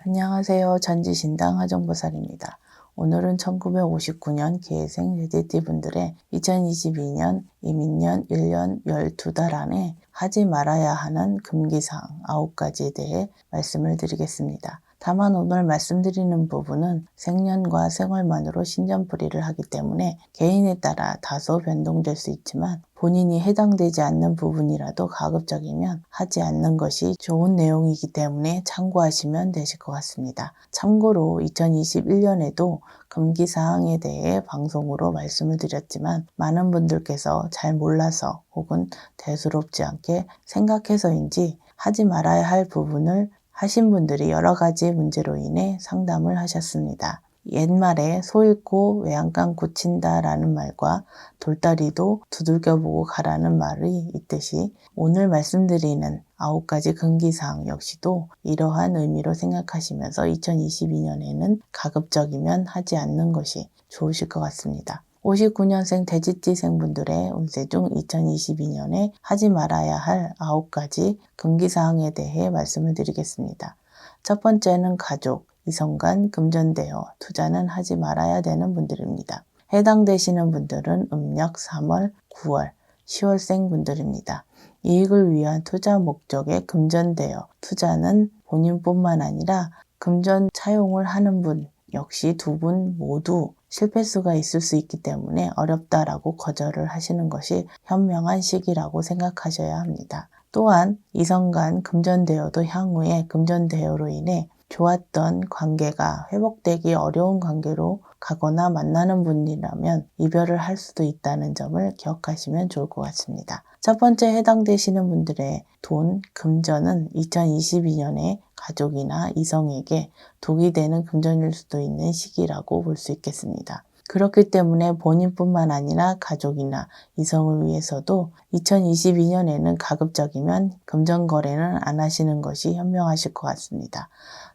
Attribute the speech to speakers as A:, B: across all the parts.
A: 안녕하세요. 전지신당 하정보살입니다. 오늘은 1959년 기해생 돼지띠분들의 2022년 이민년 1년 12달 안에 하지 말아야 하는 금기사항 9가지에 대해 말씀을 드리겠습니다. 다만 오늘 말씀드리는 부분은 생년과 생월만으로 신전풀이를 하기 때문에 개인에 따라 다소 변동될 수 있지만 본인이 해당되지 않는 부분이라도 가급적이면 하지 않는 것이 좋은 내용이기 때문에 참고하시면 되실 것 같습니다. 참고로 2021년에도 금기사항에 대해 방송으로 말씀을 드렸지만 많은 분들께서 잘 몰라서 혹은 대수롭지 않게 생각해서인지 하지 말아야 할 부분을 하신 분들이 여러 가지 문제로 인해 상담을 하셨습니다. 옛말에 소 잃고 외양간 고친다 라는 말과 돌다리도 두들겨보고 가라는 말이 있듯이 오늘 말씀드리는 9가지 금기사항 역시도 이러한 의미로 생각하시면서 2022년에는 가급적이면 하지 않는 것이 좋으실 것 같습니다. 59년생 돼지띠생분들의 운세 중 2022년에 하지 말아야 할 9가지 금기사항에 대해 말씀을 드리겠습니다. 첫 번째는 가족, 이성간, 금전대여, 투자는 하지 말아야 되는 분들입니다. 해당되시는 분들은 음력 3월, 9월, 10월생 분들입니다. 이익을 위한 투자 목적의 금전대여, 투자는 본인뿐만 아니라 금전 차용을 하는 분 역시 두 분 모두 실패수가 있을 수 있기 때문에 어렵다라고 거절을 하시는 것이 현명한 시기라고 생각하셔야 합니다. 또한 이성간 금전대여도 향후에 금전대여로 인해 좋았던 관계가 회복되기 어려운 관계로 가거나 만나는 분이라면 이별을 할 수도 있다는 점을 기억하시면 좋을 것 같습니다. 첫 번째 해당되시는 분들의 돈, 금전은 2022년에 가족이나 이성에게 독이 되는 금전일 수도 있는 시기라고 볼 수 있겠습니다. 그렇기 때문에 본인뿐만 아니라 가족이나 이성을 위해서도 2022년에는 가급적이면 금전 거래는 안 하시는 것이 현명하실 것 같습니다.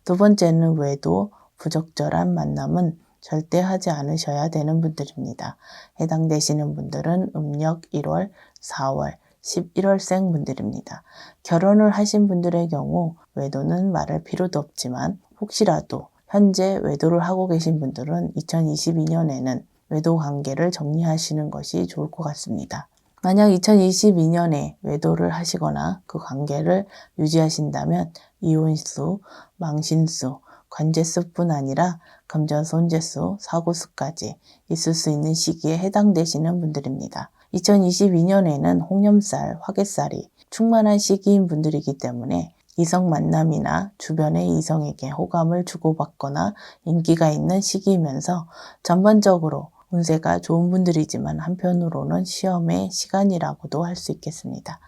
A: 두 번째는 외도, 부적절한 만남은 절대 하지 않으셔야 되는 분들입니다. 해당되시는 분들은 음력 1월, 4월, 11월생 분들입니다. 결혼을 하신 분들의 경우 외도는 말할 필요도 없지만 혹시라도 현재 외도를 하고 계신 분들은 2022년에는 외도 관계를 정리하시는 것이 좋을 것 같습니다. 만약 2022년에 외도를 하시거나 그 관계를 유지하신다면 이혼수, 망신수, 관제수뿐 아니라 금전 손재수, 사고수까지 있을 수 있는 시기에 해당되시는 분들입니다. 2022년에는 홍염살, 화개살이 충만한 시기인 분들이기 때문에 이성 만남이나 주변의 이성에게 호감을 주고받거나 인기가 있는 시기이면서 전반적으로 운세가 좋은 분들이지만 한편으로는 시험의 시간이라고도 할 수 있겠습니다.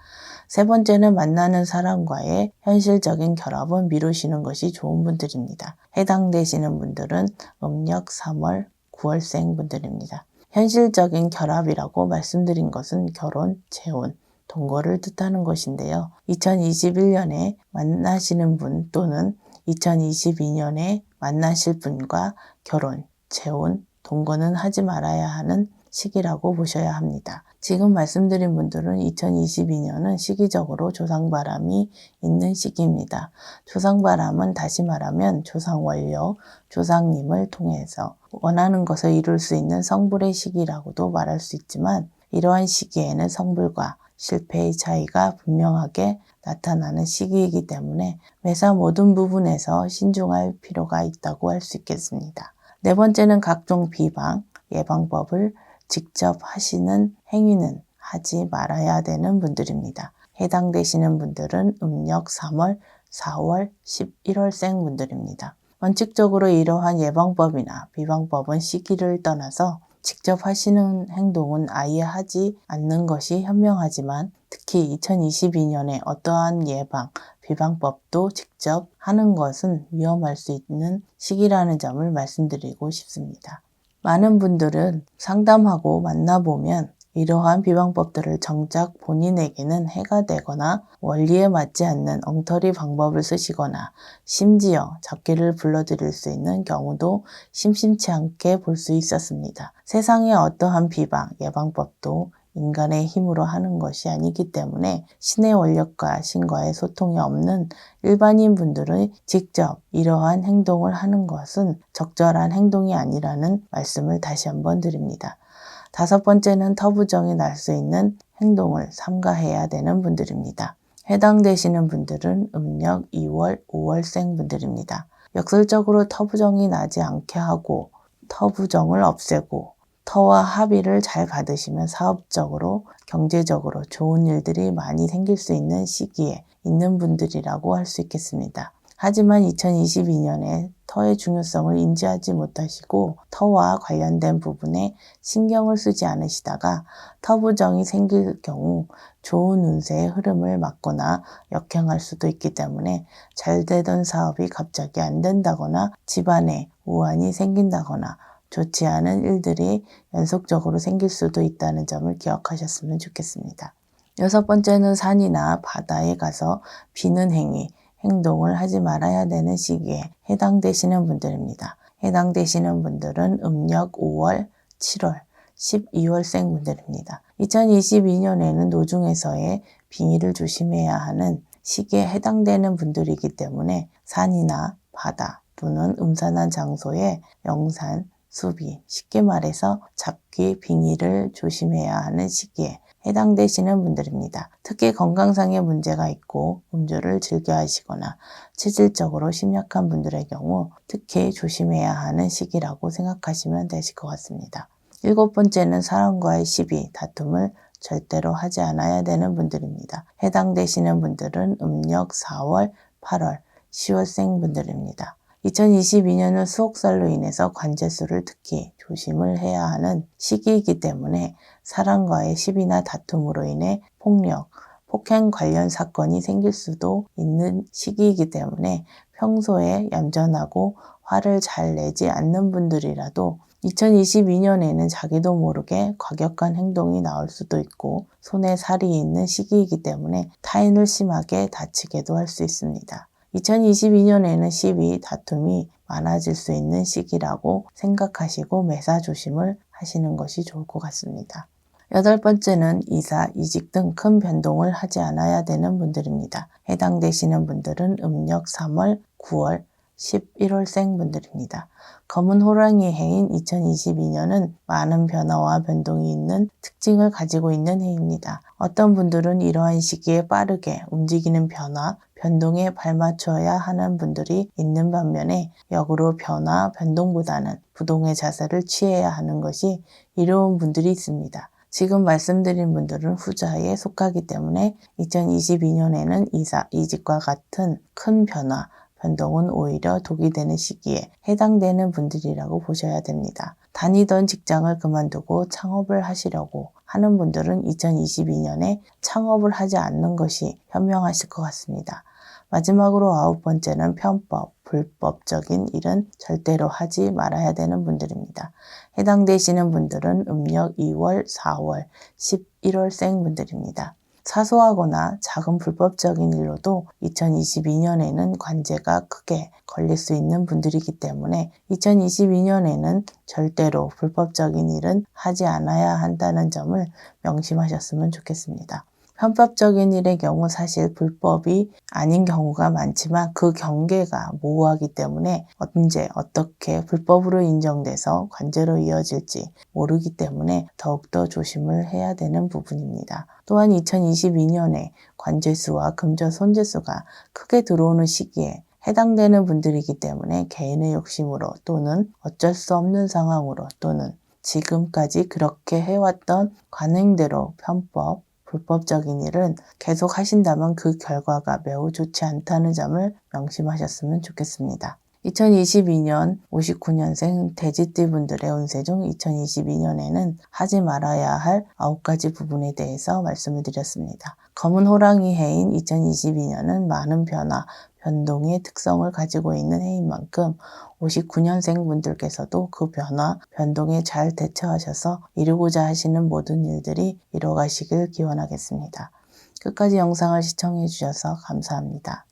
A: 세 번째는 만나는 사람과의 현실적인 결합은 미루시는 것이 좋은 분들입니다. 해당되시는 분들은 음력 3월, 9월생 분들입니다. 현실적인 결합이라고 말씀드린 것은 결혼, 재혼, 동거를 뜻하는 것인데요. 2021년에 만나시는 분 또는 2022년에 만나실 분과 결혼, 재혼, 동거는 하지 말아야 하는 시기라고 보셔야 합니다. 지금 말씀드린 분들은 2022년은 시기적으로 조상바람이 있는 시기입니다. 조상바람은 다시 말하면 조상원료, 조상님을 통해서 원하는 것을 이룰 수 있는 성불의 시기라고도 말할 수 있지만 이러한 시기에는 성불과 실패의 차이가 분명하게 나타나는 시기이기 때문에 매사 모든 부분에서 신중할 필요가 있다고 할 수 있겠습니다. 네 번째는 각종 비방, 예방법을 직접 하시는 행위는 하지 말아야 되는 분들입니다. 해당되시는 분들은 음력 3월, 4월, 11월생 분들입니다. 원칙적으로 이러한 예방법이나 비방법은 시기를 떠나서 직접 하시는 행동은 아예 하지 않는 것이 현명하지만 특히 2022년에 어떠한 예방, 비방법도 직접 하는 것은 위험할 수 있는 시기라는 점을 말씀드리고 싶습니다. 많은 분들은 상담하고 만나보면 이러한 비방법들을 정작 본인에게는 해가 되거나 원리에 맞지 않는 엉터리 방법을 쓰시거나 심지어 잡기를 불러들일 수 있는 경우도 심심치 않게 볼 수 있었습니다. 세상에 어떠한 비방, 예방법도 인간의 힘으로 하는 것이 아니기 때문에 신의 원력과 신과의 소통이 없는 일반인 분들은 직접 이러한 행동을 하는 것은 적절한 행동이 아니라는 말씀을 다시 한번 드립니다. 5번째는 터부정이 날 수 있는 행동을 삼가해야 되는 분들입니다. 해당되시는 분들은 음력 2월, 5월생 분들입니다. 역설적으로 터부정이 나지 않게 하고 터부정을 없애고 터와 합의를 잘 받으시면 사업적으로, 경제적으로 좋은 일들이 많이 생길 수 있는 시기에 있는 분들이라고 할 수 있겠습니다. 하지만 2022년에 터의 중요성을 인지하지 못하시고 터와 관련된 부분에 신경을 쓰지 않으시다가 터부정이 생길 경우 좋은 운세의 흐름을 막거나 역행할 수도 있기 때문에 잘 되던 사업이 갑자기 안 된다거나 집안에 우환이 생긴다거나 좋지 않은 일들이 연속적으로 생길 수도 있다는 점을 기억하셨으면 좋겠습니다. 6번째는 산이나 바다에 가서 비는 행위, 행동을 하지 말아야 되는 시기에 해당되시는 분들입니다. 해당되시는 분들은 음력 5월, 7월, 12월생 분들입니다. 2022년에는 노중에서의 빙의를 조심해야 하는 시기에 해당되는 분들이기 때문에 산이나 바다 또는 음산한 장소에 영산, 수비, 쉽게 말해서 잡기, 빙의를 조심해야 하는 시기에 해당되시는 분들입니다. 특히 건강상의 문제가 있고 음주를 즐겨 하시거나 체질적으로 심약한 분들의 경우 특히 조심해야 하는 시기라고 생각하시면 되실 것 같습니다. 7번째는 사람과의 시비, 다툼을 절대로 하지 않아야 되는 분들입니다. 해당되시는 분들은 음력 4월, 8월, 10월생 분들입니다. 2022년은 수옥살로 인해서 관제수를 특히 조심을 해야 하는 시기이기 때문에 사람과의 시비나 다툼으로 인해 폭력, 폭행 관련 사건이 생길 수도 있는 시기이기 때문에 평소에 얌전하고 화를 잘 내지 않는 분들이라도 2022년에는 자기도 모르게 과격한 행동이 나올 수도 있고 손에 살이 있는 시기이기 때문에 타인을 심하게 다치게도 할 수 있습니다. 2022년에는 시비, 다툼이 많아질 수 있는 시기라고 생각하시고 매사 조심을 하시는 것이 좋을 것 같습니다. 8번째는 이사, 이직 등 큰 변동을 하지 않아야 되는 분들입니다. 해당되시는 분들은 음력 3월, 9월, 11월생 분들입니다. 검은 호랑이 해인 2022년은 많은 변화와 변동이 있는 특징을 가지고 있는 해입니다. 어떤 분들은 이러한 시기에 빠르게 움직이는 변화, 변동에 발맞춰야 하는 분들이 있는 반면에 역으로 변화, 변동보다는 부동의 자세를 취해야 하는 것이 이로운 분들이 있습니다. 지금 말씀드린 분들은 후자에 속하기 때문에 2022년에는 이사, 이직과 같은 큰 변화, 변동은 오히려 독이 되는 시기에 해당되는 분들이라고 보셔야 됩니다. 다니던 직장을 그만두고 창업을 하시려고 하는 분들은 2022년에 창업을 하지 않는 것이 현명하실 것 같습니다. 마지막으로 9번째는 편법, 불법적인 일은 절대로 하지 말아야 되는 분들입니다. 해당되시는 분들은 음력 2월, 4월, 11월생 분들입니다. 사소하거나 작은 불법적인 일로도 2022년에는 관제가 크게 걸릴 수 있는 분들이기 때문에 2022년에는 절대로 불법적인 일은 하지 않아야 한다는 점을 명심하셨으면 좋겠습니다. 편법적인 일의 경우 사실 불법이 아닌 경우가 많지만 그 경계가 모호하기 때문에 언제 어떻게 불법으로 인정돼서 관제로 이어질지 모르기 때문에 더욱더 조심을 해야 되는 부분입니다. 또한 2022년에 관제수와 금전 손재수가 크게 들어오는 시기에 해당되는 분들이기 때문에 개인의 욕심으로 또는 어쩔 수 없는 상황으로 또는 지금까지 그렇게 해왔던 관행대로 편법, 불법적인 일은 계속 하신다면 그 결과가 매우 좋지 않다는 점을 명심하셨으면 좋겠습니다. 2022년 59년생 돼지띠 분들의 운세 중 2022년에는 하지 말아야 할 9가지 부분에 대해서 말씀을 드렸습니다. 검은 호랑이 해인 2022년은 많은 변화, 변동의 특성을 가지고 있는 해인 만큼 59년생 분들께서도 그 변화, 변동에 잘 대처하셔서 이루고자 하시는 모든 일들이 이뤄가시길 기원하겠습니다. 끝까지 영상을 시청해 주셔서 감사합니다.